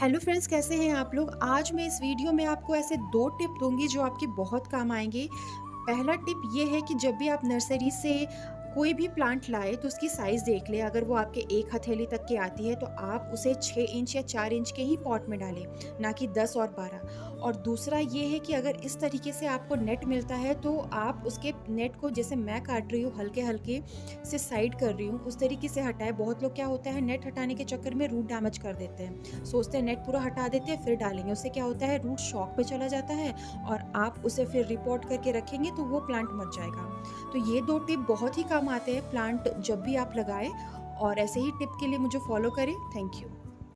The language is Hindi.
हेलो फ्रेंड्स, कैसे हैं आप लोग। आज मैं इस वीडियो में आपको ऐसे 2 टिप दूँगी जो आपकी बहुत काम आएँगे। पहला टिप ये है कि जब भी आप नर्सरी से कोई भी प्लांट लाएँ तो उसकी साइज़ देख लें। अगर वो आपके 1 हथेली तक की आती है तो आप उसे 6 इंच या 4 इंच के ही पॉट में डालें, ना कि 10 और 12। और दूसरा ये है कि अगर इस तरीके से आपको नेट मिलता है तो आप उसके नेट को, जैसे मैं काट रही हूँ, हल्के-हल्के से साइड कर रही हूँ, उस तरीके से हटाएँ। बहुत लोग क्या होता है, नेट हटाने के चक्कर में रूट डैमेज कर देते हैं। सोचते हैं नेट पूरा हटा देते हैं फिर डालेंगे, उससे क्या होता है, रूट शॉक पे चला जाता है और आप उसे फिर रिपोर्ट करके रखेंगे तो वो प्लांट मर जाएगा। तो ये 2 टिप बहुत ही काम आते हैं प्लांट जब भी आप लगाएँ, और ऐसे ही टिप के लिए मुझे फॉलो करें। Thank you.